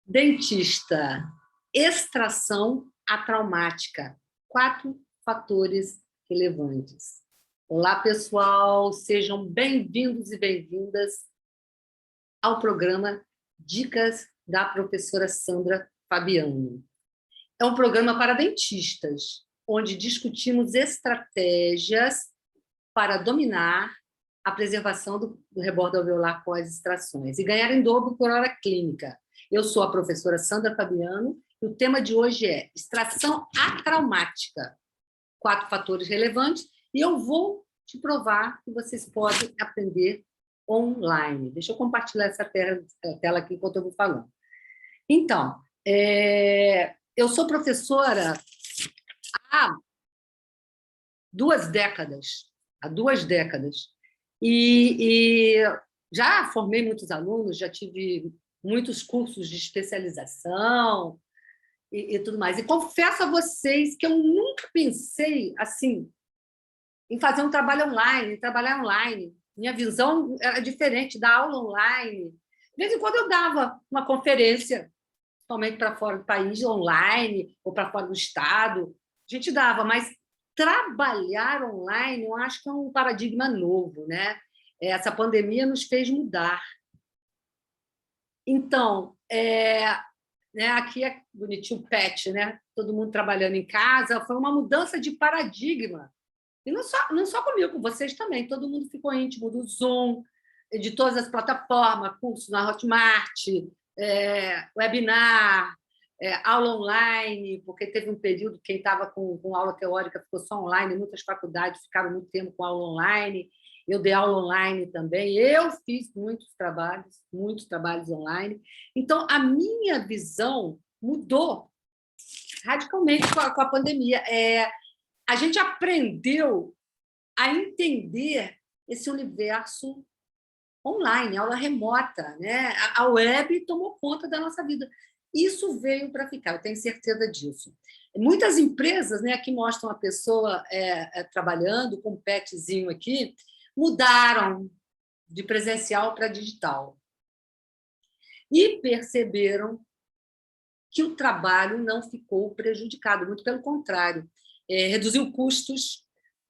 Dentista, extração atraumática, 4 fatores relevantes. Olá, pessoal, sejam bem-vindos e bem-vindas ao programa Dicas da professora Sandra Fabiano. É um programa para dentistas, onde discutimos estratégias para dominar a preservação do rebordo alveolar pós-extrações e ganhar em dobro por hora clínica. Eu sou a professora Sandra Fabiano e o tema de hoje é extração atraumática, 4 fatores relevantes, e eu vou te provar que vocês podem aprender online. Deixa eu compartilhar essa tela aqui enquanto eu vou falando. Então, eu sou professora há 2 décadas, e já formei muitos alunos, já tive muitos cursos de especialização e tudo mais. E confesso a vocês que eu nunca pensei assim em fazer um trabalho online, trabalhar online. Minha visão era diferente da aula online. De vez em quando eu dava uma conferência, principalmente para fora do país, online, ou para fora do estado. A gente dava, mas trabalhar online, eu acho que é um paradigma novo, né? Essa pandemia nos fez mudar. Então, né, aqui é bonitinho o pet, né? Todo mundo trabalhando em casa, foi uma mudança de paradigma. E não só comigo, com vocês também. Todo mundo ficou íntimo do Zoom, de todas as plataformas, cursos na Hotmart, webinar, aula online, porque teve um período que quem estava com aula teórica ficou só online, muitas faculdades ficaram muito tempo com aula online. Eu dei aula online também, eu fiz muitos trabalhos online. Então, a minha visão mudou radicalmente com a pandemia. A gente aprendeu a entender esse universo online, aula remota, né? A web tomou conta da nossa vida. Isso veio para ficar, eu tenho certeza disso. Muitas empresas, né, que mostram a pessoa trabalhando com um petzinho aqui, mudaram de presencial para digital e perceberam que o trabalho não ficou prejudicado, muito pelo contrário, reduziu custos,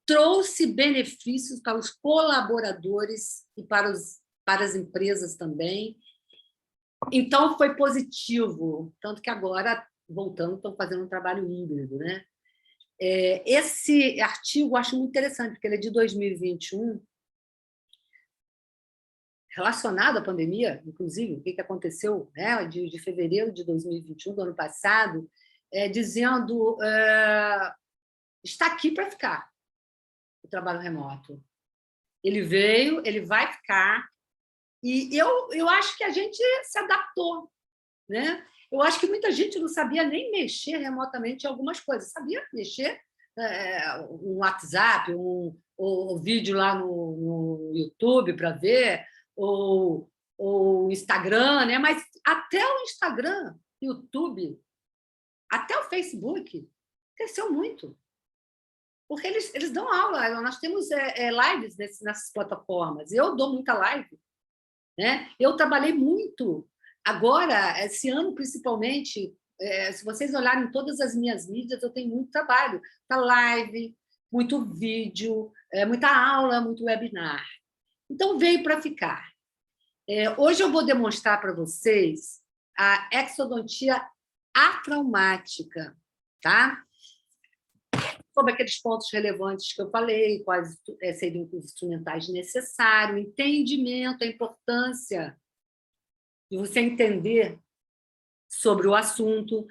trouxe benefícios para os colaboradores e para as empresas também. Então, foi positivo, tanto que agora, voltando, estão fazendo um trabalho híbrido, né? Esse artigo eu acho muito interessante, porque ele é de 2021, relacionado à pandemia, inclusive, o que aconteceu, né, de fevereiro de 2021, do ano passado, dizendo está aqui para ficar, o trabalho remoto. Ele veio, ele vai ficar, e eu acho que a gente se adaptou, né? Eu acho que muita gente não sabia nem mexer remotamente em algumas coisas. Sabia mexer um WhatsApp, um vídeo lá no YouTube para ver, ou o Instagram, né? Mas até o Instagram, YouTube, até o Facebook, cresceu muito. Porque eles dão aula, nós temos lives nessas plataformas. Eu dou muita live, né? Eu trabalhei muito. Agora, esse ano, principalmente, se vocês olharem todas as minhas mídias, eu tenho muito trabalho. Muita live, muito vídeo, muita aula, muito webinar. Então, veio para ficar. Hoje eu vou demonstrar para vocês a exodontia atraumática, tá? Sobre aqueles pontos relevantes que eu falei, quais seriam os instrumentais necessários, entendimento, a importância de você entender sobre o assunto.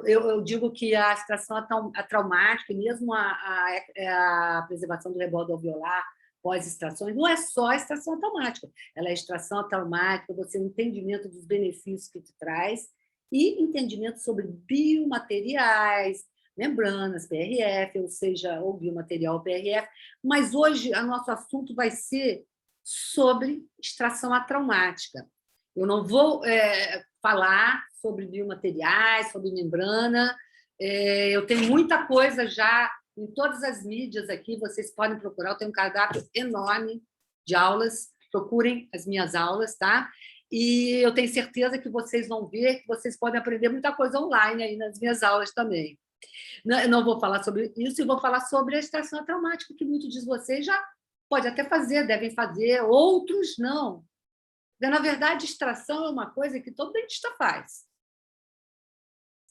Eu digo que a extração atraumática, mesmo a preservação do rebordo alveolar pós-extrações, não é só a extração atraumática, ela é a extração atraumática, você tem entendimento dos benefícios que te traz e entendimento sobre biomateriais, membranas, PRF, ou seja, ou biomaterial PRF, mas hoje o nosso assunto vai ser sobre extração atraumática. Eu não vou falar sobre biomateriais, sobre membrana, eu tenho muita coisa já em todas as mídias aqui, vocês podem procurar, eu tenho um cardápio enorme de aulas, procurem as minhas aulas, tá? e eu tenho certeza que vocês vão ver, que vocês podem aprender muita coisa online aí nas minhas aulas também. Não vou falar sobre isso, e vou falar sobre a extração traumática, que muitos de vocês já podem até fazer, devem fazer, outros não. Porque, na verdade, extração é uma coisa que todo dentista faz.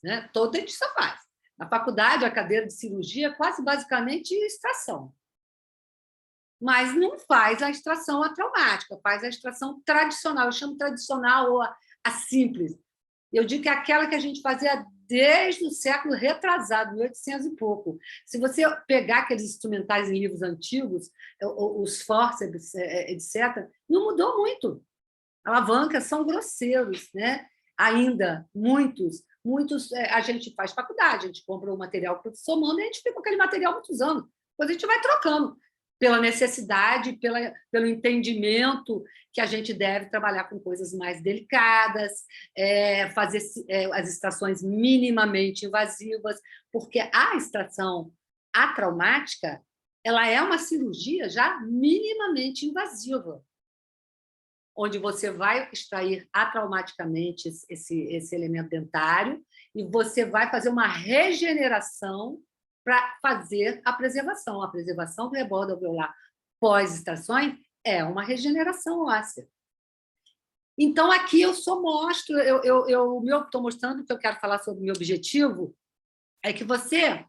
Né? Todo dentista faz. Na faculdade, a cadeira de cirurgia é quase basicamente extração. Mas não faz a extração atraumática, faz a extração tradicional. Eu chamo tradicional ou a simples. Eu digo que é aquela que a gente fazia desde o século retrasado, 1800 e pouco. Se você pegar aqueles instrumentais em livros antigos, os fórceps, etc., não mudou muito. Alavancas são grosseiros, né? Ainda, muitos a gente faz faculdade, a gente compra o material para o professor manda e a gente fica com aquele material muitos anos. Depois a gente vai trocando pela necessidade, pelo entendimento que a gente deve trabalhar com coisas mais delicadas, fazer as extrações minimamente invasivas, porque a extração atraumática ela é uma cirurgia já minimamente invasiva, onde você vai extrair atraumaticamente esse elemento dentário e você vai fazer uma regeneração para fazer a preservação. A preservação do rebordo alveolar pós-extrações é uma regeneração óssea. Então, aqui eu só mostro, eu estou mostrando que eu quero falar sobre o meu objetivo, é que você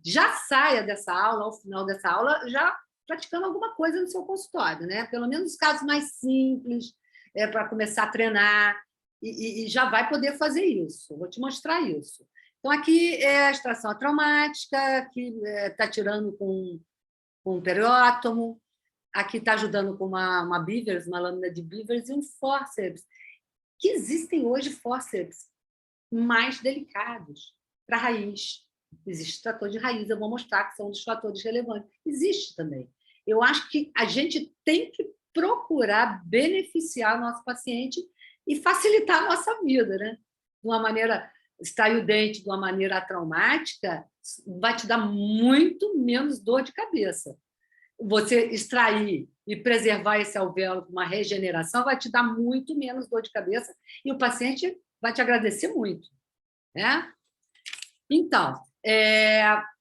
já saia dessa aula, ao final dessa aula, já praticando alguma coisa no seu consultório, né? Pelo menos os casos mais simples, para começar a treinar, e já vai poder fazer isso. Eu vou te mostrar isso. Então, aqui é a extração traumática, que está tirando com um periótomo, aqui está ajudando com uma Beavers, uma lâmina de Beavers e um fórceps, que existem hoje fórceps mais delicados para raiz. Existe trator de raiz, eu vou mostrar que são um dos fatores relevantes. Existe também. Eu acho que a gente tem que procurar beneficiar o nosso paciente e facilitar a nossa vida, né? De uma maneira, extrair o dente de uma maneira traumática vai te dar muito menos dor de cabeça. Você extrair e preservar esse alvéolo com uma regeneração vai te dar muito menos dor de cabeça e o paciente vai te agradecer muito, né? Então,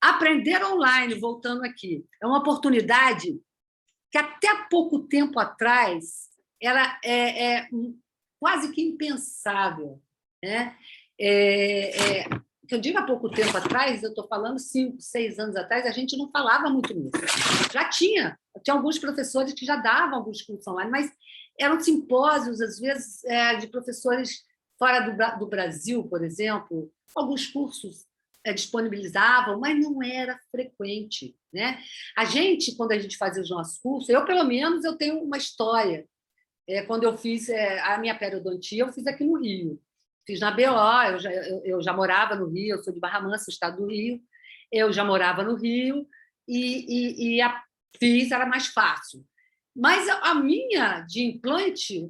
aprender online, voltando aqui, é uma oportunidade que até pouco tempo atrás era quase que impensável, né? Que eu digo há pouco tempo atrás, eu estou falando 5, 6 anos atrás, a gente não falava muito nisso. Já tinha alguns professores que já davam alguns cursos online, mas eram simpósios, às vezes, de professores fora do Brasil, por exemplo, alguns cursos disponibilizavam, mas não era frequente, né? A gente, quando a gente fazia os nossos cursos, eu, pelo menos, eu tenho uma história. Quando eu fiz a minha periodontia, eu fiz aqui no Rio. Fiz na BO, eu já morava no Rio, eu sou de Barra Mansa, estado do Rio, eu já morava no Rio e fiz, era mais fácil. Mas a minha de implante,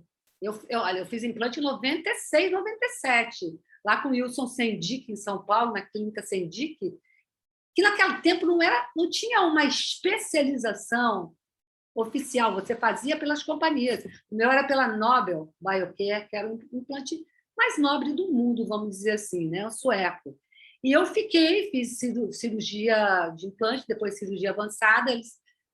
olha, eu fiz implante em 96, 97, lá com o Wilson Sendic, em São Paulo, na clínica Sendic, que naquele tempo não tinha uma especialização oficial, você fazia pelas companhias. O meu era pela Nobel Biocare, que era um implante mais nobre do mundo, vamos dizer assim, né? O sueco. E eu fiz cirurgia de implante, depois cirurgia avançada,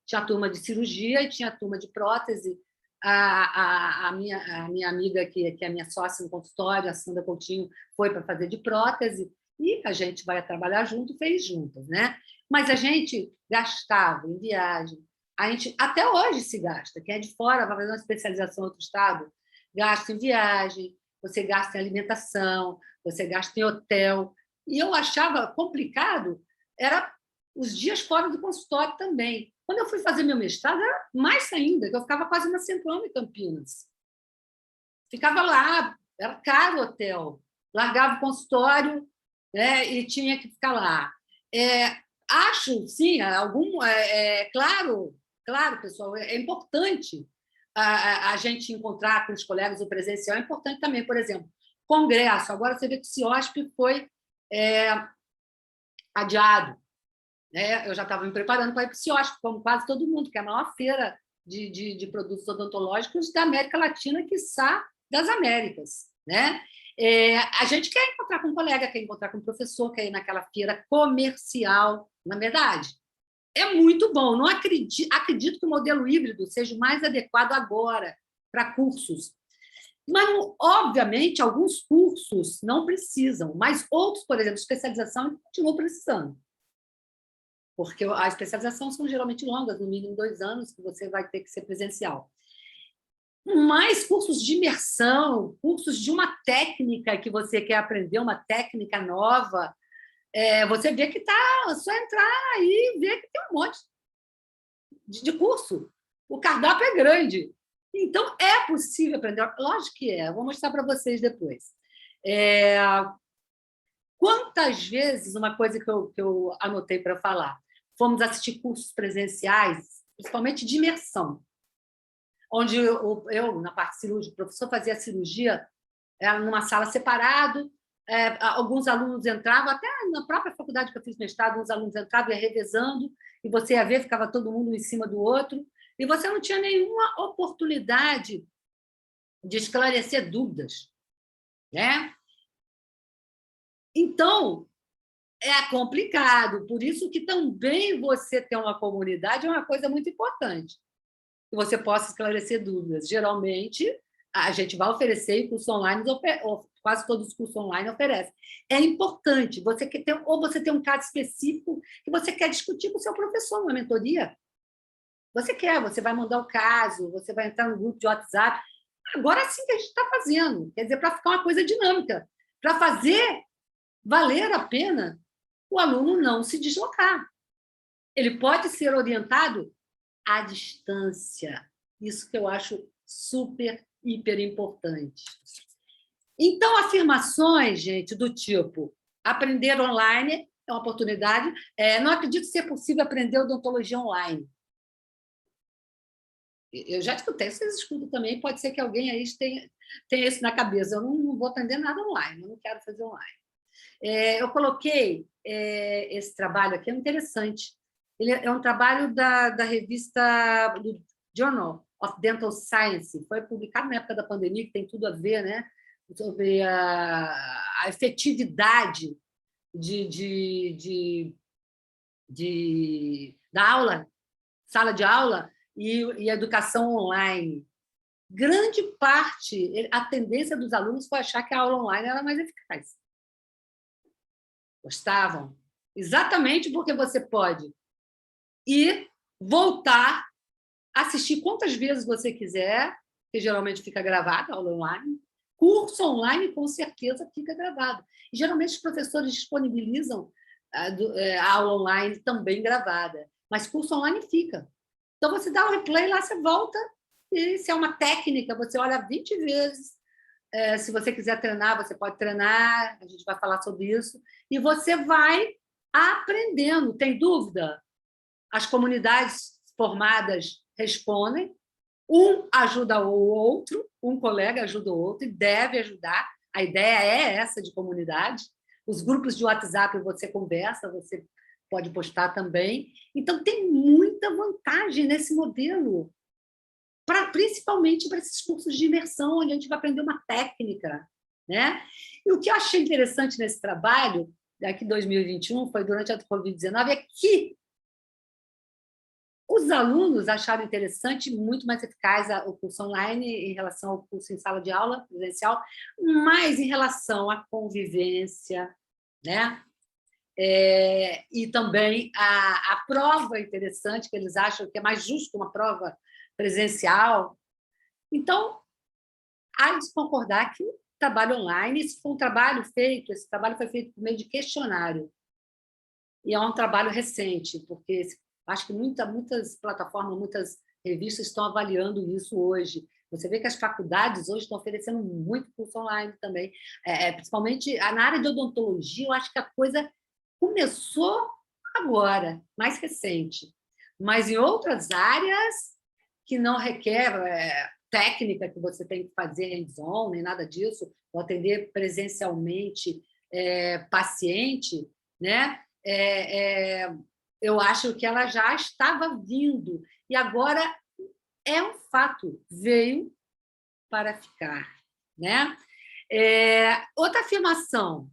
tinha a turma de cirurgia e tinha a turma de prótese. A minha amiga, que é a minha sócia no consultório, a Sandra Coutinho, foi para fazer de prótese, e a gente vai trabalhar junto, fez juntas, né? Mas a gente gastava em viagem, a gente até hoje se gasta. Quem é de fora vai fazer uma especialização em outro estado, gasta em viagem, você gasta em alimentação, você gasta em hotel. E eu achava complicado, era os dias fora do consultório também. Quando eu fui fazer meu mestrado, era mais ainda, que eu ficava quase uma semana em Campinas. Ficava lá, era caro o hotel. Largava o consultório, né, e tinha que ficar lá. Acho, sim, claro, pessoal, é importante a gente encontrar com os colegas o presencial, é importante também, por exemplo, congresso. Agora você vê que o CIOSP foi adiado. Eu já estava me preparando para ir para o CIOSP, como quase todo mundo, que é a maior feira de produtos odontológicos da América Latina, quiçá das Américas, né? A gente quer encontrar com um colega, quer encontrar com um professor, quer ir naquela feira comercial, na verdade. É muito bom. Não acredito que o modelo híbrido seja o mais adequado agora para cursos. Mas, obviamente, alguns cursos não precisam, mas outros, por exemplo, especialização, continuam precisando. Porque a especialização são geralmente longas, no mínimo 2 anos, que você vai ter que ser presencial. Mas cursos de imersão, cursos de uma técnica que você quer aprender, uma técnica nova, você vê que tá só entrar aí e ver que tem um monte de curso. O cardápio é grande. Então, é possível aprender. Lógico que é. Vou mostrar para vocês depois. Quantas vezes, uma coisa que eu anotei para falar, fomos assistir cursos presenciais, principalmente de imersão, onde eu na parte cirúrgica, o professor fazia a cirurgia numa sala separada, alguns alunos entravam, até na própria faculdade que eu fiz mestrado, alguns alunos entravam e ia revezando, e você ia ver, ficava todo mundo em cima do outro, e você não tinha nenhuma oportunidade de esclarecer dúvidas, né? Então, é complicado, por isso que também você ter uma comunidade é uma coisa muito importante, que você possa esclarecer dúvidas. Geralmente, a gente vai oferecer curso online, quase todos os cursos online oferecem. É importante, você tem um caso específico que você quer discutir com o seu professor numa mentoria. Você vai mandar o caso, você vai entrar no grupo de WhatsApp. Agora sim que a gente está fazendo, quer dizer, para ficar uma coisa dinâmica, para fazer valer a pena o aluno não se deslocar. Ele pode ser orientado à distância. Isso que eu acho super, hiper importante. Então, afirmações, gente, do tipo aprender online é uma oportunidade. Não acredito ser possível aprender odontologia online. Eu já escutei, vocês escutam também, pode ser que alguém aí tenha isso na cabeça. Eu não vou aprender nada online, eu não quero fazer online. Eu coloquei esse trabalho aqui, é interessante. Ele é um trabalho da revista do Journal of Dental Science, foi publicado na época da pandemia, que tem tudo a ver, né, sobre a efetividade da aula, sala de aula e educação online. Grande parte, a tendência dos alunos foi achar que a aula online era mais eficaz. Gostavam? Exatamente porque você pode ir, voltar, assistir quantas vezes você quiser, que geralmente fica gravado, aula online. Curso online, com certeza, fica gravado. E, geralmente, os professores disponibilizam a aula online também gravada, mas curso online fica. Então, você dá o replay lá, você volta, e se é uma técnica, você olha 20 vezes. Se você quiser treinar, você pode treinar, a gente vai falar sobre isso, e você vai aprendendo. Tem dúvida? As comunidades formadas respondem, um ajuda o outro, um colega ajuda o outro, e deve ajudar. A ideia é essa de comunidade. Os grupos de WhatsApp você conversa, você pode postar também. Então, tem muita vantagem nesse modelo, principalmente para esses cursos de imersão, onde a gente vai aprender uma técnica, né? E o que eu achei interessante nesse trabalho, aqui em 2021, foi durante a Covid-19, é que os alunos acharam interessante, muito mais eficaz o curso online em relação ao curso em sala de aula presencial, mas em relação à convivência, né? E também a prova interessante, que eles acham que é mais justo uma prova presencial. Então, há de se concordar que o trabalho online, esse trabalho foi feito por meio de questionário, e é um trabalho recente, porque acho que muitas plataformas, muitas revistas estão avaliando isso hoje. Você vê que as faculdades hoje estão oferecendo muito curso online também, principalmente na área de odontologia. Eu acho que a coisa começou agora, mais recente, mas em outras áreas que não requer técnica, que você tem que fazer hands-on, nem nada disso, ou atender presencialmente paciente, né? Eu acho que ela já estava vindo. E agora é um fato, veio para ficar, né? Outra afirmação,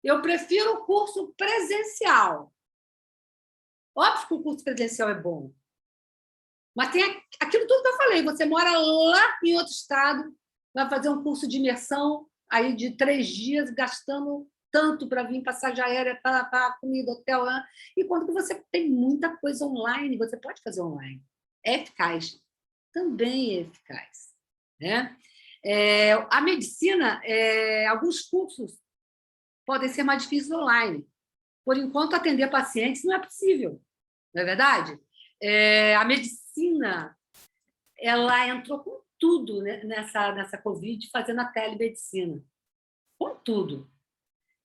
eu prefiro o curso presencial. Óbvio que o curso presencial é bom, mas tem aquilo tudo que eu falei, você mora lá em outro estado, vai fazer um curso de imersão aí de 3 dias, gastando tanto para vir passagem aérea, para comida, hotel, e quando que você tem muita coisa online, você pode fazer online. É eficaz, também é eficaz, né? A medicina, alguns cursos podem ser mais difíceis online. Por enquanto, atender pacientes não é possível, não é verdade? A medicina, ela entrou com tudo, né, nessa Covid, fazendo a telemedicina, com tudo.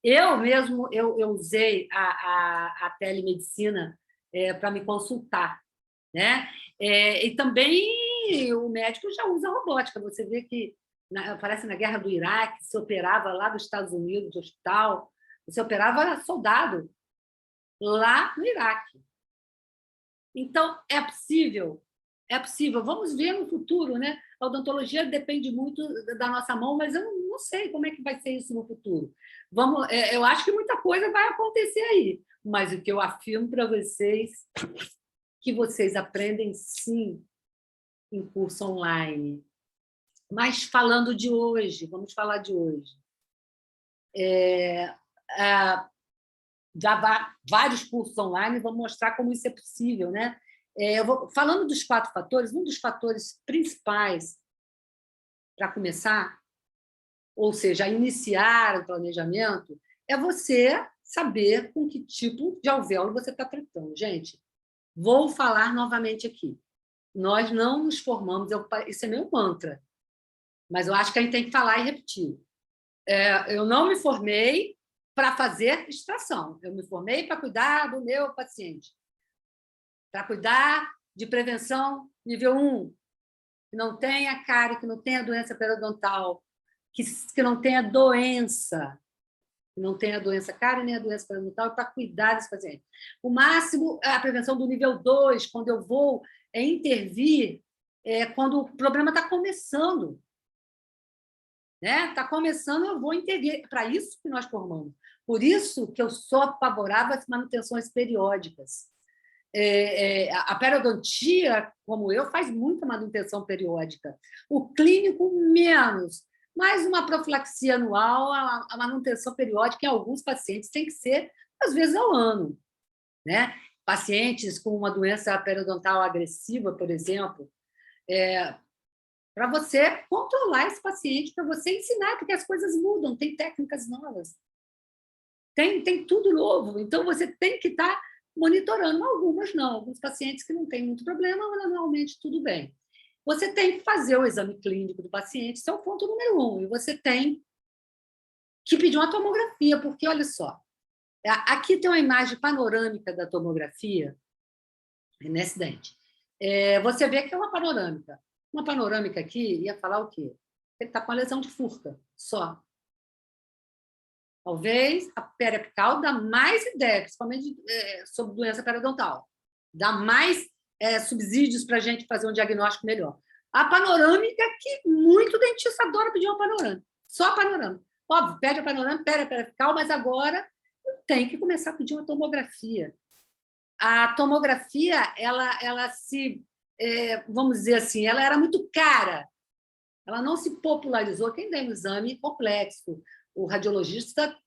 Eu mesmo eu usei a telemedicina para me consultar, né? E também o médico já usa robótica. Você vê que, parece na Guerra do Iraque, se operava lá dos Estados Unidos, do hospital, você operava soldado lá no Iraque. Então, é possível. É possível. Vamos ver no futuro, né? A odontologia depende muito da nossa mão, mas eu não sei como é que vai ser isso no futuro. Eu acho que muita coisa vai acontecer aí, mas o que eu afirmo para vocês que vocês aprendem, sim, em curso online. Mas falando de hoje, vamos falar de hoje. Já vários cursos online vão mostrar como isso é possível, né? Falando dos 4 fatores, um dos fatores principais para começar, ou seja, iniciar o planejamento, é você saber com que tipo de alvéolo você está tratando. Gente, vou falar novamente aqui. Nós não nos formamos, isso é meu mantra, mas eu acho que a gente tem que falar e repetir. Eu não me formei para fazer extração, eu me formei para cuidar do meu paciente, para cuidar de prevenção nível 1, que não tenha cárie, que não tenha doença periodontal, que não tenha doença, que não tenha doença cárie nem a doença periodontal, para cuidar desse paciente. O máximo é a prevenção do nível 2, quando eu vou intervir, quando o problema está começando. Está começando, eu vou intervir. Para isso que nós formamos. Por isso que eu sou favorável às manutenções periódicas. A periodontia, como eu, faz muita manutenção periódica. O clínico, menos. Mas uma profilaxia anual, a manutenção periódica em alguns pacientes tem que ser, às vezes, ao ano, né? Pacientes com uma doença periodontal agressiva, por exemplo, para você controlar esse paciente, para você ensinar, porque as coisas mudam, tem técnicas novas, tem tudo novo. Então, você tem que estar monitorando. Algumas não, alguns pacientes que não têm muito problema, normalmente tudo bem. Você tem que fazer o exame clínico do paciente, esse é o ponto número 1. E você tem que pedir uma tomografia, porque, olha só, aqui tem uma imagem panorâmica da tomografia, nesse dente. Você vê que é uma panorâmica. Uma panorâmica aqui ia falar o quê? Ele está com uma lesão de furca, só. Talvez a periapical dá mais ideia, principalmente sobre doença periodontal. Dá mais subsídios para a gente fazer um diagnóstico melhor. A panorâmica, que muito dentista adora pedir uma panorâmica. Só a panorâmica. Óbvio, pede a panorâmica, pede a periapical, mas agora tem que começar a pedir uma tomografia. A tomografia, ela se... vamos dizer assim, ela era muito cara. Ela não se popularizou. Quem tem um exame complexo, o radiologista,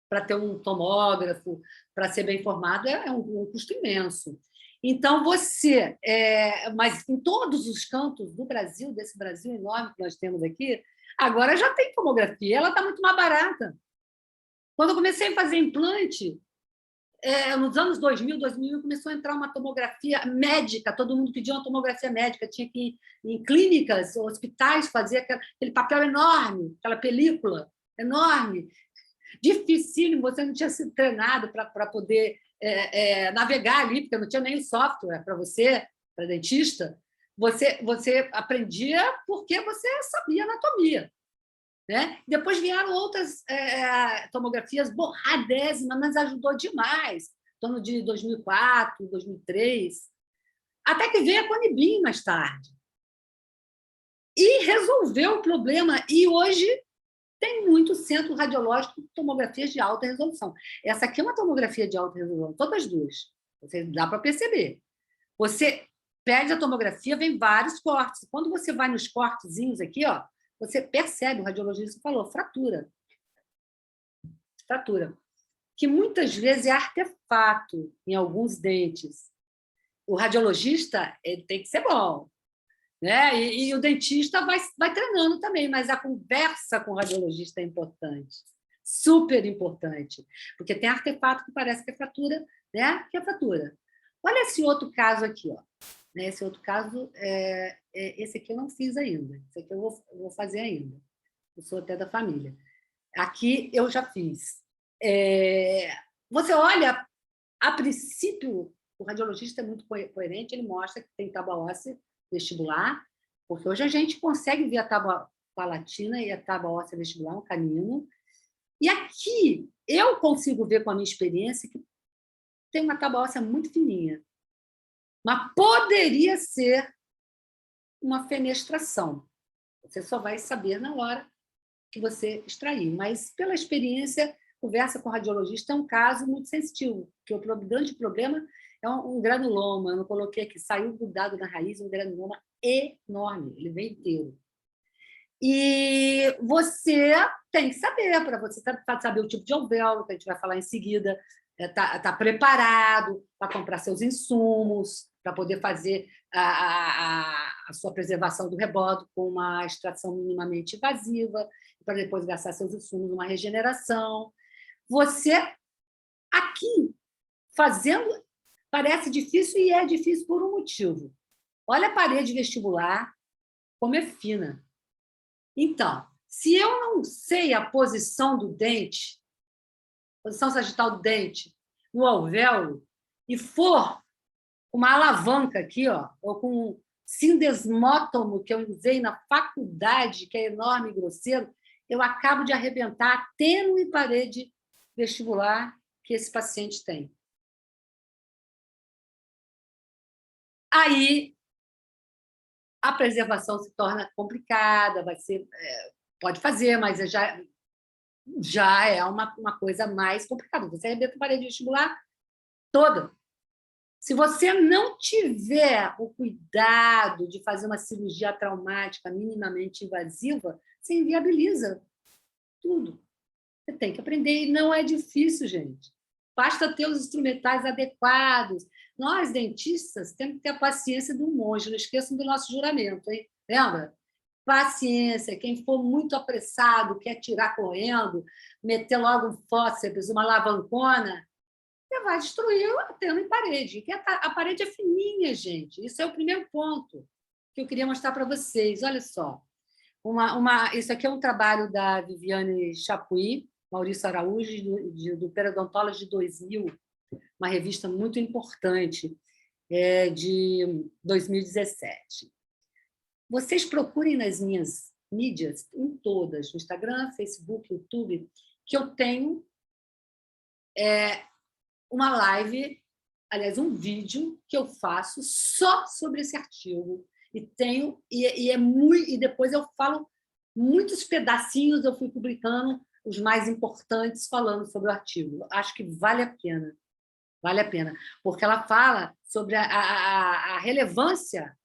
para ter um tomógrafo, para ser bem informado, é um custo imenso. Então, mas em todos os cantos do Brasil, desse Brasil enorme que nós temos aqui, agora já tem tomografia, ela está muito mais barata. Quando eu comecei a fazer implante, nos anos 2000, começou a entrar uma tomografia médica, todo mundo pedia uma tomografia médica, tinha que ir em clínicas, hospitais, fazer aquele papel enorme, aquela película enorme, dificílimo, você não tinha sido treinado para poder navegar ali, porque não tinha nem software para você, para dentista, você aprendia porque você sabia anatomia. Né? Depois vieram outras tomografias borradésimas, mas ajudou demais, em torno de 2004, 2003, até que veio a Conibim mais tarde. e resolveu o problema. E hoje tem muito centro radiológico de tomografias de alta resolução. Essa aqui é uma tomografia de alta resolução, todas as duas. Você dá para perceber. Você pede a tomografia, vem vários cortes. Quando você vai nos cortezinhos aqui, ó, você percebe, o radiologista falou, fratura. Fratura. Que muitas vezes é artefato em alguns dentes. O radiologista ele tem que ser bom, né? E o dentista vai treinando também, mas a conversa com o radiologista é importante, super importante, porque tem artefato que parece que é fratura, né? Que é fratura. Olha esse outro caso aqui, ó. Esse outro caso, esse aqui eu não fiz ainda, esse aqui eu vou fazer ainda. Eu sou até da família. Aqui eu já fiz. Você olha, a princípio, o radiologista é muito coerente, ele mostra que tem tábua óssea vestibular, porque hoje a gente consegue ver a tábua palatina e a tábua óssea vestibular, um canino. E aqui eu consigo ver com a minha experiência que tem uma tábua óssea muito fininha, mas poderia ser uma fenestração. Você só vai saber na hora que você extrair. Mas, pela experiência, conversa com o radiologista é um caso muito sensitivo, porque o grande problema é um granuloma. Eu não coloquei aqui, saiu grudado na raiz, um granuloma enorme, ele vem inteiro. E você tem que saber, para você saber o tipo de alvéolo, que a gente vai falar em seguida, tá preparado para comprar seus insumos, para poder fazer a sua preservação do rebordo com uma extração minimamente invasiva, para depois gastar seus insumos numa regeneração. Você, aqui, fazendo, parece difícil e é difícil por um motivo. Olha a parede vestibular, como é fina. Então, se eu não sei a posição do dente, posição sagital do dente, no alvéolo, e for uma alavanca aqui, ó, ou com um sindesmótomo que eu usei na faculdade, que é enorme e grosseiro, eu acabo de arrebentar a tênue parede vestibular que esse paciente tem. Aí, a preservação se torna complicada, vai ser, pode fazer, mas já é uma coisa mais complicada. Você arrebenta a parede vestibular toda. Se você não tiver o cuidado de fazer uma cirurgia traumática minimamente invasiva, você inviabiliza tudo. Você tem que aprender, e não é difícil, gente. Basta ter os instrumentais adequados. Nós, dentistas, temos que ter a paciência do monge. Não esqueçam do nosso juramento, hein? Lembra? Paciência. Quem for muito apressado, quer tirar correndo, meter logo um fósseis, uma alavancona, você vai destruir a tela em parede. A parede é fininha, gente. Isso é o primeiro ponto que eu queria mostrar para vocês. Olha só. Isso aqui é um trabalho da Viviane Chapuis, Maurício Araújo, do Periodontology de 2000, uma revista muito importante, de 2017. Vocês procurem nas minhas mídias, em todas, no Instagram, Facebook, YouTube, que eu tenho uma live, aliás, um vídeo que eu faço só sobre esse artigo. E depois eu falo muitos pedacinhos, eu fui publicando os mais importantes falando sobre o artigo. Acho que vale a pena, porque ela fala sobre a relevância,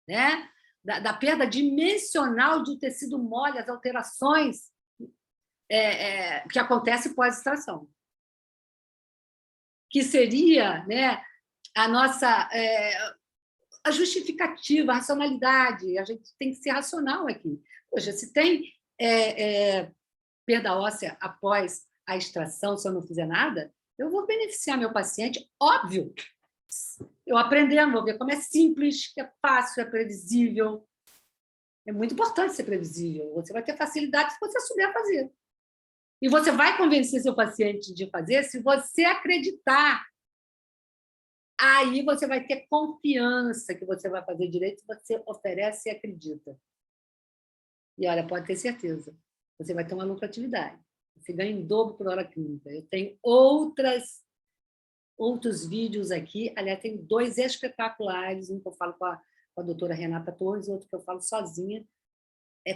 né, da perda dimensional do tecido mole, as alterações que acontecem pós-extração, que seria, né, a nossa a justificativa, a racionalidade. A gente tem que ser racional aqui. Poxa, se tem perda óssea após a extração, se eu não fizer nada, eu vou beneficiar meu paciente, óbvio. Eu aprendendo, vou ver como é simples, que é fácil, é previsível. É muito importante ser previsível. Você vai ter facilidade se você souber fazer. E você vai convencer seu paciente de fazer se você acreditar. Aí você vai ter confiança que você vai fazer direito, você oferece e acredita. E, olha, pode ter certeza, você vai ter uma lucratividade. Você ganha em dobro por hora clínica. Eu tenho outros vídeos aqui, aliás, tem 2 espetaculares, um que eu falo com a com a doutora Renata Torres, outro que eu falo sozinha,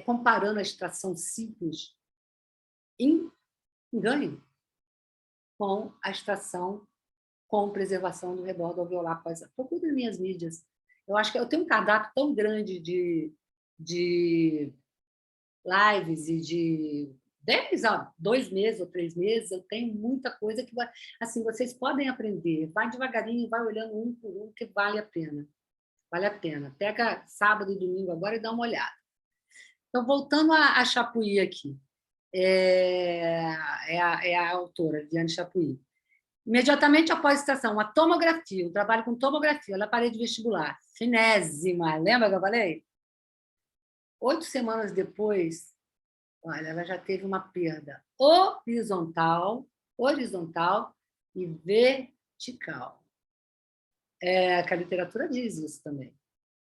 comparando a extração simples em ganho com a extração com preservação do rebordo alveolar. Procura nas minhas mídias. Eu acho que eu tenho um cardápio tão grande de lives e de 2 meses ou 3 meses, eu tenho muita coisa que assim, vocês podem aprender. Vai devagarinho, vai olhando um por um, que vale a pena. Vale a pena. Pega sábado e domingo agora e dá uma olhada. Então, voltando a Chapuis aqui. A autora, Diane Chapuis. Imediatamente após a estação, a tomografia, um trabalho com tomografia, na parede vestibular, finésima, lembra que eu falei? 8 semanas depois, olha, ela já teve uma perda horizontal e vertical. Que a literatura diz isso também.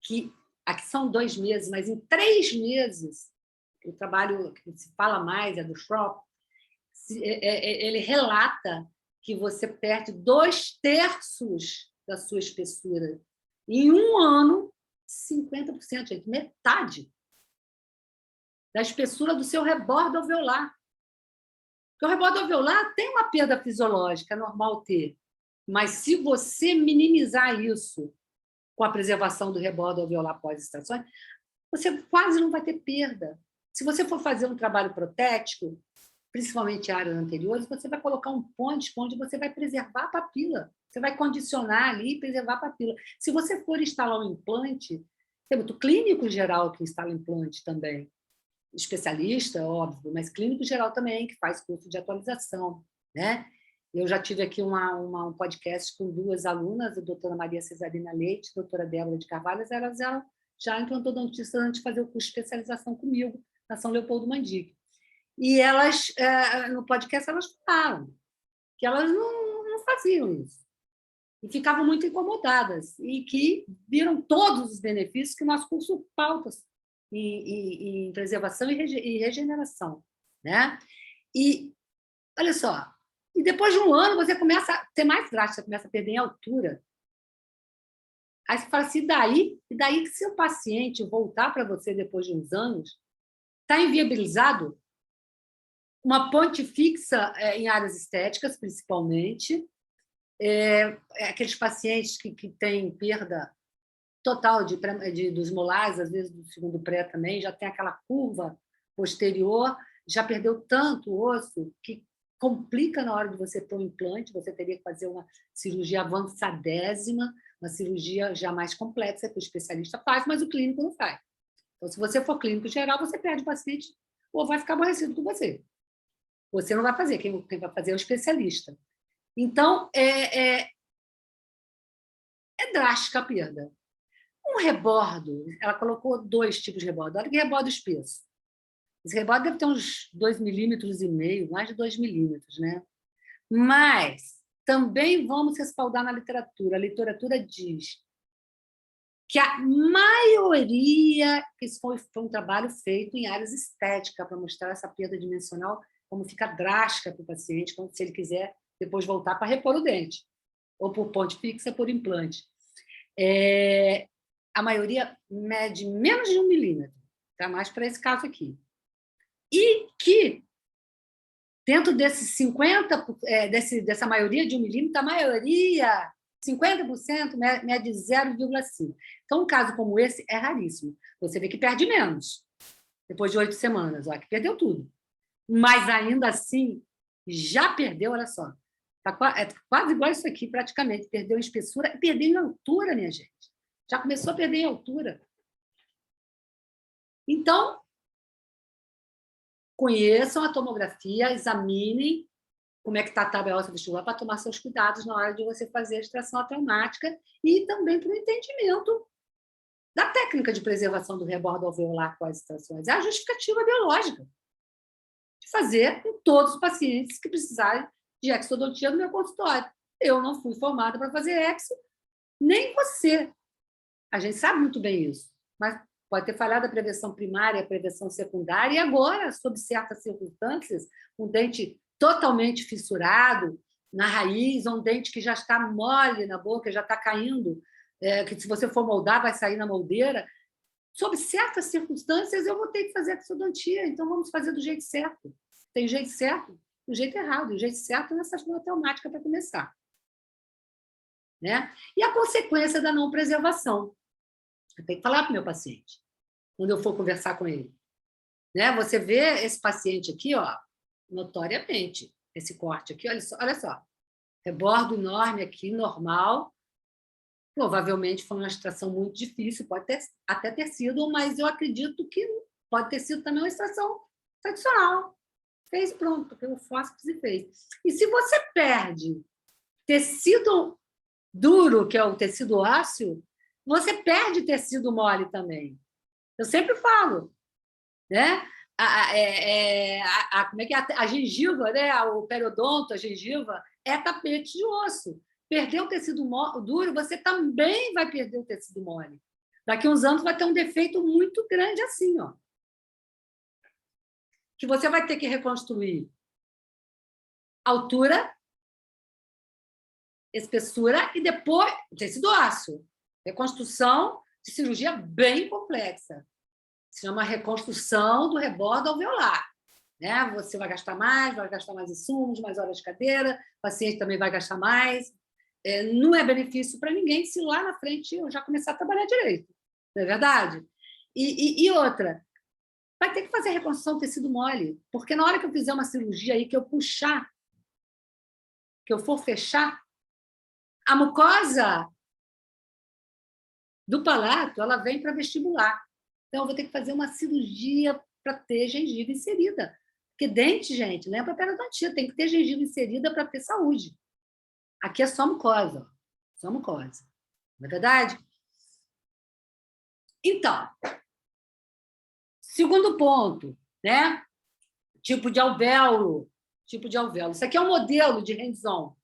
Que aqui são 2 meses, mas em 3 meses, o trabalho que se fala mais é do Schropp, ele relata que você perde 2/3 da sua espessura. Em um ano, 50%, gente, metade da espessura do seu rebordo alveolar. Porque o rebordo alveolar tem uma perda fisiológica, é normal ter. Mas se você minimizar isso com a preservação do rebordo alveolar pós-extrações, você quase não vai ter perda. Se você for fazer um trabalho protético, principalmente em áreas anteriores, você vai colocar um ponte onde você vai preservar a papila. Você vai condicionar ali e preservar a papila. Se você for instalar um implante, tem muito clínico geral que instala implante também. Especialista, óbvio, mas clínico geral também, que faz curso de atualização, né? Eu já tive aqui um podcast com 2 alunas, a doutora Maria Cesarina Leite, a doutora Débora de Carvalho, elas já implantodontista antes de fazer o curso de especialização comigo, na São Leopoldo Mandique. E elas, no podcast, elas falaram que elas não faziam isso. E ficavam muito incomodadas. E que viram todos os benefícios que o nosso curso pauta em preservação e regeneração. Né? E, olha só, e depois de um ano você começa a ter mais drástico, você começa a perder em altura. Aí você fala assim, e daí que se o paciente voltar para você depois de uns anos, está inviabilizado uma ponte fixa em áreas estéticas, principalmente, aqueles pacientes que têm perda total dos molares, às vezes do segundo pré também, já tem aquela curva posterior, já perdeu tanto osso que complica na hora de você pôr um implante, você teria que fazer uma cirurgia avançadésima, uma cirurgia já mais complexa, que o especialista faz, mas o clínico não faz. Então, se você for clínico geral, você perde o paciente ou vai ficar aborrecido com você. Você não vai fazer, quem vai fazer é o especialista. Então, é drástica a perda. Um rebordo, ela colocou 2 tipos de rebordo. Olha que rebordo espesso. Esse rebordo deve ter uns 2,5 milímetros, mais de 2 milímetros, né? Mas também vamos respaldar na literatura. A literatura diz que a maioria, que isso foi um trabalho feito em áreas estéticas para mostrar essa perda dimensional, como fica drástica para o paciente, se ele quiser depois voltar para repor o dente, ou por ponte fixa, por implante. A maioria mede menos de 1 milímetro, tá? Mais para esse caso aqui. E que, dentro desses 50%, dessa maioria de 1 milímetro, a maioria, 50%, mede 0,5. Então, um caso como esse é raríssimo. Você vê que perde menos, depois de 8 semanas, ó, que perdeu tudo. Mas, ainda assim, já perdeu, olha só, é quase igual isso aqui, praticamente. Perdeu em espessura e perdeu em altura, minha gente. Já começou a perder em altura. Então, conheçam a tomografia, examinem como é que está a tabela óssea vestibular para tomar seus cuidados na hora de você fazer a extração traumática e também para o entendimento da técnica de preservação do rebordo alveolar com as extrações. É a justificativa biológica de fazer com todos os pacientes que precisarem de exodontia no meu consultório. Eu não fui formada para fazer exo, nem você. A gente sabe muito bem isso, mas pode ter falhado a prevenção primária, a prevenção secundária, e agora, sob certas circunstâncias, um dente totalmente fissurado na raiz, ou um dente que já está mole na boca, já está caindo que se você for moldar, vai sair na moldeira. Sob certas circunstâncias, eu vou ter que fazer a exodontia, então vamos fazer do jeito certo. Tem jeito certo e o jeito errado. E o jeito certo é nessa automática para começar. Né? E a consequência da não preservação. Eu tenho que falar para o meu paciente, quando eu for conversar com ele. Né? Você vê esse paciente aqui, ó, notoriamente, esse corte aqui, olha só. Rebordo enorme aqui, normal. Provavelmente foi uma extração muito difícil, pode até ter sido, mas eu acredito que pode ter sido também uma extração tradicional. Fez pronto, pelo fórceps e fez. E se você perde tecido duro, que é o tecido ósseo, você perde tecido mole também. Eu sempre falo, né? Como é que é? A gengiva, né? O periodonto, a gengiva, é tapete de osso. Perder o tecido duro, você também vai perder o tecido mole. Daqui a uns anos vai ter um defeito muito grande assim, ó. Que você vai ter que reconstruir altura, espessura e depois tecido ósseo. Reconstrução de cirurgia bem complexa. Se chama reconstrução do rebordo alveolar. Né? Você vai gastar mais insumos, mais horas de cadeira, o paciente também vai gastar mais. Não é benefício para ninguém se lá na frente eu já começar a trabalhar direito. Não é verdade? E outra, vai ter que fazer reconstrução do tecido mole, porque na hora que eu fizer uma cirurgia aí, que eu puxar, que eu for fechar, a mucosa do palato, ela vem para vestibular. Então, eu vou ter que fazer uma cirurgia para ter gengiva inserida. Porque dente, gente, não é para periodontia, tem que ter gengiva inserida para ter saúde. Aqui é só mucosa. Só mucosa. Não é verdade? Então, segundo ponto, né? Tipo de alvéolo. Isso aqui é um modelo de hands-on.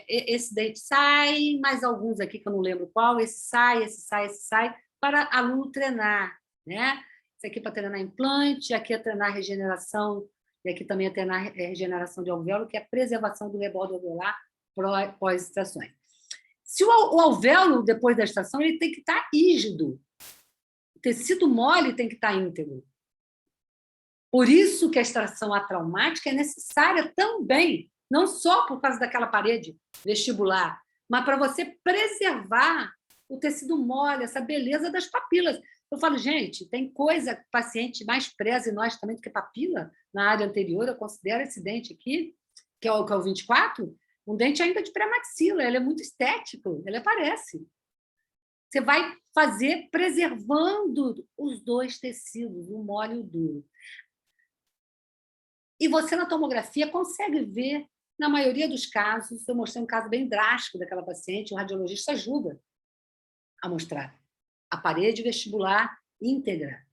Esse dente sai, mais alguns aqui que eu não lembro qual, esse sai, para aluno treinar, né? Esse aqui para treinar implante, aqui é treinar regeneração, e aqui também é treinar regeneração de alvéolo, que é a preservação do rebordo alveolar pós-extrações. Se o alvéolo, depois da extração, ele tem que estar rígido. O tecido mole tem que estar íntegro. Por isso que a extração atraumática é necessária também, não só por causa daquela parede vestibular, mas para você preservar o tecido mole, essa beleza das papilas. Eu falo, gente, tem coisa que o paciente mais preza em nós também do que papila. Na área anterior, eu considero esse dente aqui, que é o 24, um dente ainda de pré-maxila, ele é muito estético, ele aparece. Você vai fazer preservando os dois tecidos, o mole e o duro. E você, na tomografia, consegue ver, na maioria dos casos, eu mostrei um caso bem drástico daquela paciente, o radiologista ajuda a mostrar a parede vestibular íntegra.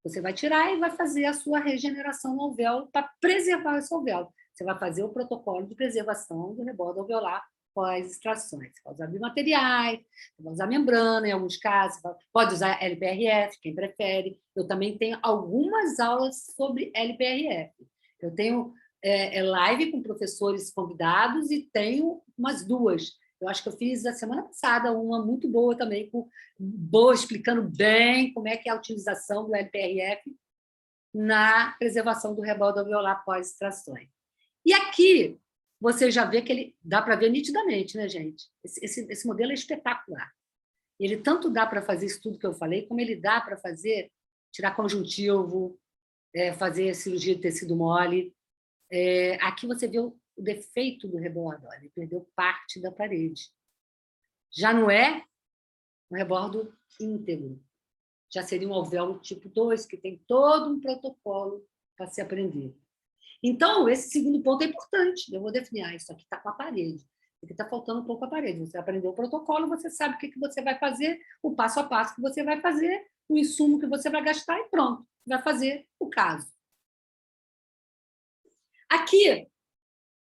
Você vai tirar e vai fazer a sua regeneração no alvéolo para preservar esse alvéolo. Você vai fazer o protocolo de preservação do rebordo alveolar pós-extrações. Você pode usar biomateriais, você pode usar membrana, em alguns casos, pode usar LPRF, quem prefere. Eu também tenho algumas aulas sobre LPRF. Eu tenho live com professores convidados e tenho umas duas. Eu acho que eu fiz a semana passada uma muito boa também, explicando bem como é que é a utilização do LPRF na preservação do rebordo alveolar pós-extrações. E aqui você já vê que ele dá para ver nitidamente, né, gente? Esse modelo é espetacular. Ele tanto dá para fazer isso tudo que eu falei, como ele dá para fazer, tirar conjuntivo, fazer cirurgia de tecido mole. Aqui você vê o defeito do rebordo, ele perdeu parte da parede. Já não é um rebordo íntegro, já seria um alvéolo tipo 2, que tem todo um protocolo para se aprender. Então, esse segundo ponto é importante. Eu vou definir, isso aqui está com a parede, isso aqui está faltando um pouco a parede. Você aprendeu o protocolo, você sabe o que você vai fazer, o passo a passo que você vai fazer, o insumo que você vai gastar e pronto, vai fazer o caso. Aqui,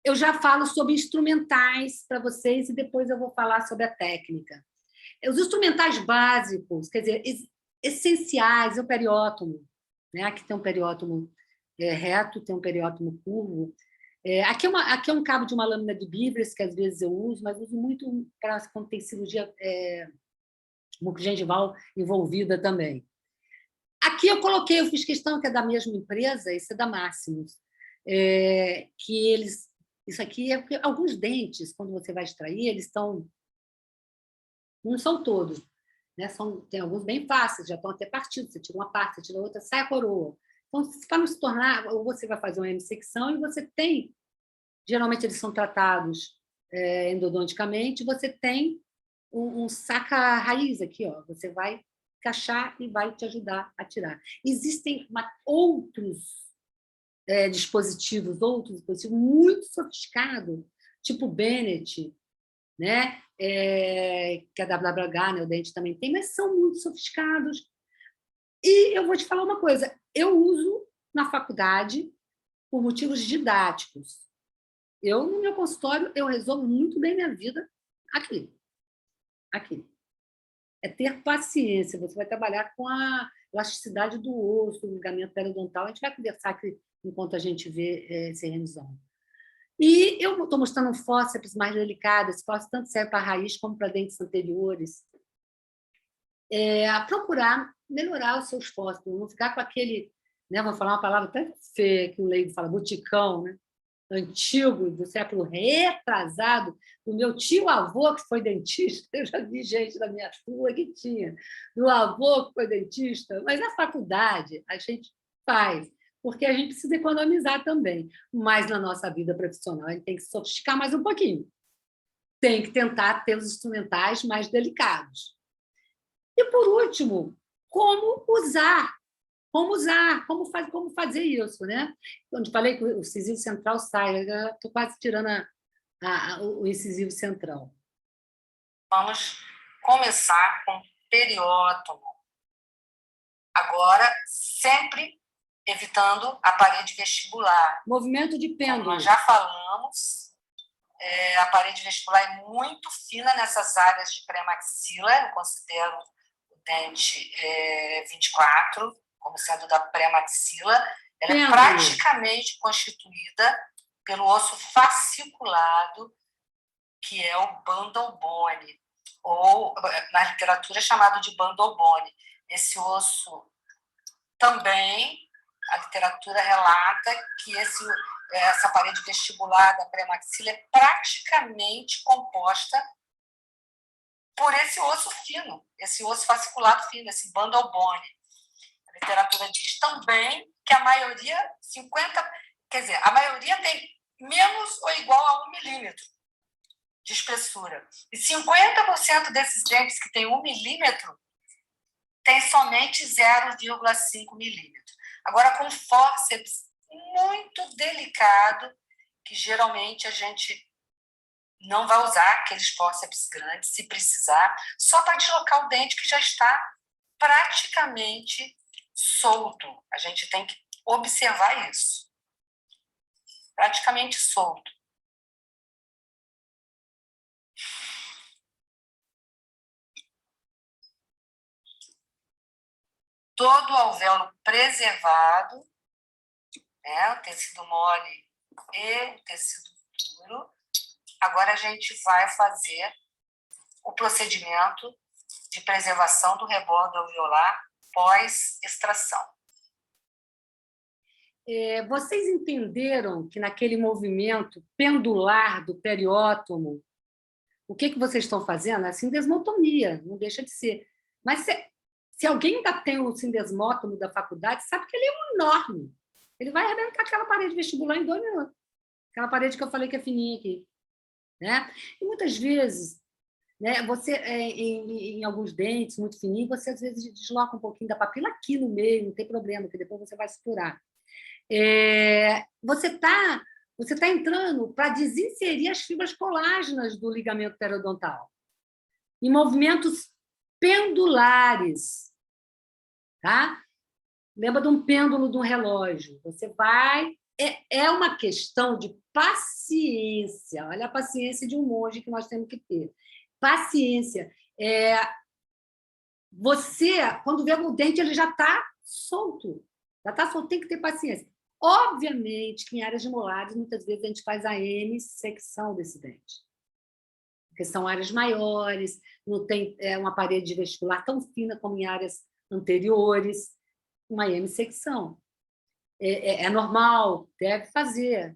eu já falo sobre instrumentais para vocês e depois eu vou falar sobre a técnica. Os instrumentais básicos, quer dizer, essenciais, é o periótomo. Né? Aqui tem um periótomo reto, tem um periótomo curvo. Aqui é um cabo de uma lâmina de Beavers, que às vezes eu uso, mas uso muito para quando tem cirurgia mucogengival envolvida também. Aqui eu fiz questão, que é da mesma empresa, esse é da Máximos, que eles... Isso aqui é porque alguns dentes, quando você vai extrair, eles estão... Não são todos, né? Tem alguns bem fáceis, já estão até partidos. Você tira uma parte, você tira outra, sai a coroa. Então, para não se tornar... Ou você vai fazer uma hemissecção e você tem... Geralmente, eles são tratados endodonticamente, você tem um saca-raiz aqui, ó. Você vai encaixar e vai te ajudar a tirar. Existem outros dispositivos muito sofisticados, tipo o Bennett, né? Que a WWH, né? O dente também tem, mas são muito sofisticados. E eu vou te falar uma coisa, eu uso na faculdade por motivos didáticos. Eu, no meu consultório, eu resolvo muito bem minha vida aqui. Aqui. É ter paciência. Você vai trabalhar com a elasticidade do osso, o ligamento periodontal. A gente vai conversar aqui enquanto a gente vê essa revisão. E eu estou mostrando um fórceps mais delicado. Esse fórceps tanto serve para a raiz como para dentes anteriores. Procurar melhorar os seus fórceps. Não ficar com aquele... Né, vou falar uma palavra até feia que o leigo fala, buticão, né? Antigo, do século retrasado, do meu tio-avô, que foi dentista. Eu já vi gente da minha rua que tinha, do avô que foi dentista, mas na faculdade a gente faz, porque a gente precisa economizar também, mas na nossa vida profissional a gente tem que se sofisticar mais um pouquinho, tem que tentar ter os instrumentais mais delicados. E, por último, como fazer isso, né? Quando falei que o incisivo central sai, eu estou quase tirando o incisivo central. Vamos começar com periótomo. Agora, sempre evitando a parede vestibular. Movimento de pêndulo. Como nós já falamos, a parede vestibular é muito fina nessas áreas de pré-maxila. Eu considero o dente 24 como sendo da pré-maxila. Ela é praticamente constituída pelo osso fasciculado, que é o bundle bone, ou na literatura é chamado de bundle bone. Esse osso também, a literatura relata que essa parede vestibular da pré-maxila é praticamente composta por esse osso fino, esse osso fasciculado fino, esse bundle bone. A literatura diz também que a maioria, a maioria tem menos ou igual a 1 milímetro de espessura. E 50% desses dentes que têm 1 milímetro tem somente 0,5 milímetro. Agora, com fórceps muito delicado, que geralmente a gente não vai usar aqueles fórceps grandes, se precisar, só para deslocar o dente que já está praticamente solto. A gente tem que observar isso. Praticamente solto. Todo o alvéolo preservado, né, o tecido mole e o tecido duro. Agora a gente vai fazer o procedimento de preservação do rebordo alveolar pós-extração. Vocês entenderam que naquele movimento pendular do periótomo, o que vocês estão fazendo? É sindesmotomia, não deixa de ser. Mas se alguém ainda tem o sindesmótomo da faculdade, sabe que ele é enorme. Ele vai arrebentar aquela parede vestibular em 2 minutos. Aquela parede que eu falei que é fininha aqui. Né? E muitas vezes, né, você, em alguns dentes muito fininhos, você às vezes desloca um pouquinho da papila aqui no meio, não tem problema, que depois você vai suturar. Você está entrando para desinserir as fibras colágenas do ligamento periodontal em movimentos pendulares. Tá? Lembra de um pêndulo de um relógio. Você vai... É uma questão de paciência. Olha a paciência de um monge que nós temos que ter. Paciência. Você, quando vê o dente, ele já está solto. Já está solto, tem que ter paciência. Obviamente que em áreas de molares, muitas vezes a gente faz a M-secção desse dente, porque são áreas maiores, não tem uma parede vestibular tão fina como em áreas anteriores, uma M-secção. É normal, deve fazer.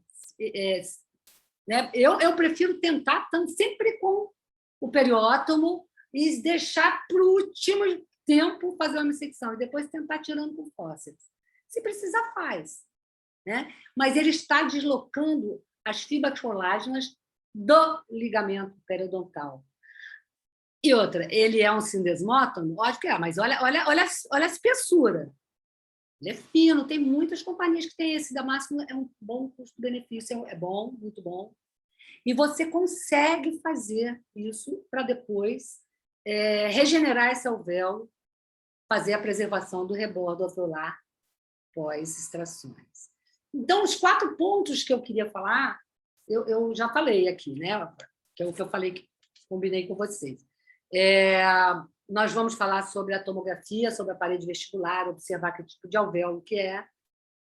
Né? Eu prefiro tentar sempre com o periótomo e deixar para o último tempo fazer uma secção e depois tentar tirando com fórceps. Se precisar, faz. Né? Mas ele está deslocando as fibras colágenas do ligamento periodontal. E outra, ele é um sindesmótomo? Lógico que é, mas olha a espessura. Ele é fino, tem muitas companhias que têm esse da Máximo, é um bom custo-benefício, é bom, muito bom. E você consegue fazer isso para depois regenerar esse alvéolo, fazer a preservação do rebordo alveolar pós-extrações. Então, os 4 pontos que eu queria falar, eu já falei aqui, né? Que é o que eu falei, que combinei com vocês. Nós vamos falar sobre a tomografia, sobre a parede vestibular, observar que tipo de alvéolo que é,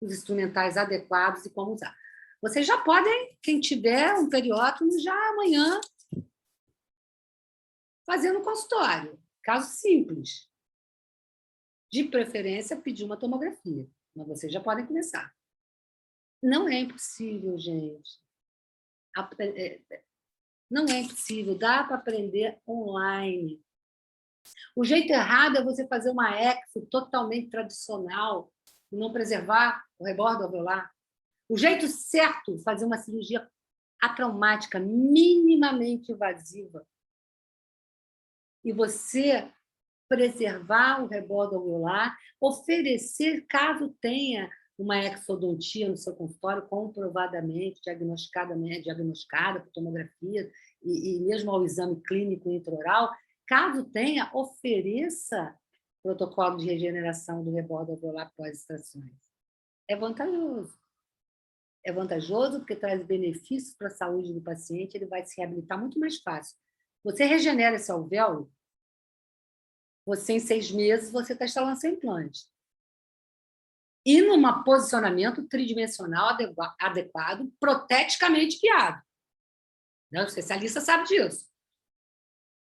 os instrumentais adequados e como usar. Vocês já podem, quem tiver um periótomo, já amanhã fazer no consultório. Caso simples. De preferência, pedir uma tomografia. Mas vocês já podem começar. Não é impossível, gente. Não é impossível. Dá para aprender online. O jeito errado é você fazer uma exo totalmente tradicional e não preservar o rebordo alveolar. O jeito certo é fazer uma cirurgia atraumática, minimamente invasiva. E você preservar o rebordo alveolar, oferecer, caso tenha uma exodontia no seu consultório, comprovadamente, diagnosticada por tomografia e mesmo ao exame clínico intraoral, caso tenha, ofereça protocolo de regeneração do rebordo alveolar pós-extrações. É vantajoso. É vantajoso porque traz benefícios para a saúde do paciente, ele vai se reabilitar muito mais fácil. Você regenera esse alvéolo, você, em 6 meses, você está instalando seu implante. E num posicionamento tridimensional adequado, proteticamente guiado. O especialista sabe disso.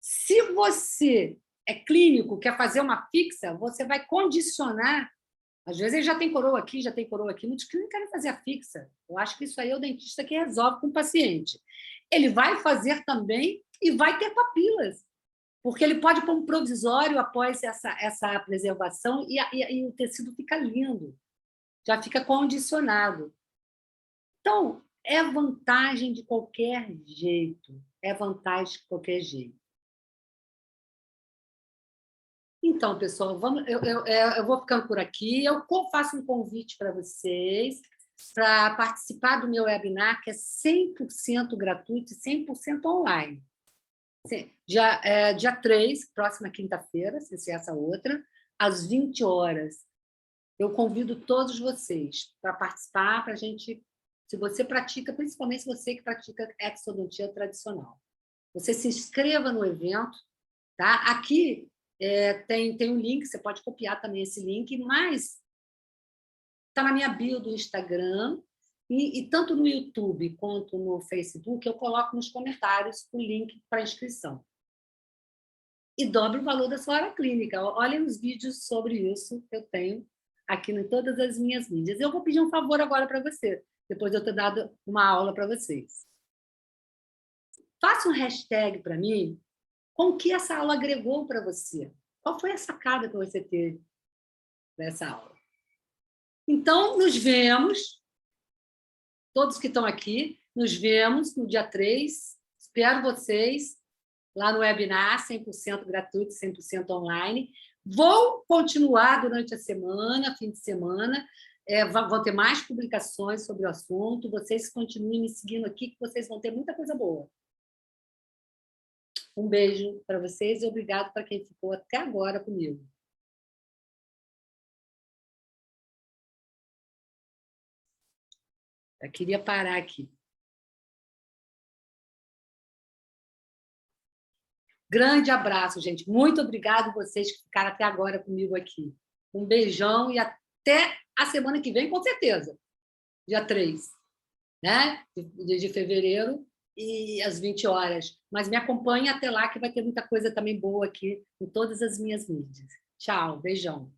Se você é clínico, quer fazer uma fixa, você vai condicionar. Às vezes ele já tem coroa aqui, muitos clínicos querem fazer a fixa. Eu acho que isso aí é o dentista que resolve com o paciente. Ele vai fazer também e vai ter papilas, porque ele pode pôr um provisório após essa preservação e o tecido fica lindo, já fica condicionado. Então, é vantagem de qualquer jeito. É vantagem de qualquer jeito. Então, pessoal, eu vou ficando por aqui. Eu faço um convite para vocês para participar do meu webinar, que é 100% gratuito e 100% online. Dia 3, próxima quinta-feira, se ser essa outra, às 20 horas. Eu convido todos vocês para participar, para a gente... Se você pratica, principalmente se você que pratica exodontia tradicional. Você se inscreva no evento. Tá? Aqui tem um link, você pode copiar também esse link, mas está na minha bio do Instagram, e tanto no YouTube quanto no Facebook, eu coloco nos comentários o link para inscrição. E dobre o valor da sua hora clínica. Olhem os vídeos sobre isso que eu tenho aqui em todas as minhas mídias. Eu vou pedir um favor agora para você, depois de eu ter dado uma aula para vocês. Faça um hashtag para mim com o que essa aula agregou para você. Qual foi a sacada que você teve dessa aula? Então, nos vemos, todos que estão aqui, nos vemos no dia 3. Espero vocês lá no webinar, 100% gratuito, 100% online. Vou continuar durante a semana, fim de semana, vão ter mais publicações sobre o assunto. Vocês continuem me seguindo aqui, que vocês vão ter muita coisa boa. Um beijo para vocês e obrigado para quem ficou até agora comigo. Eu queria parar aqui. Grande abraço, gente. Muito obrigado a vocês que ficaram até agora comigo aqui. Um beijão e até a semana que vem, com certeza. dia 3, né? de fevereiro, e às 20 horas. Mas me acompanhe até lá, que vai ter muita coisa também boa aqui em todas as minhas mídias. Tchau, beijão.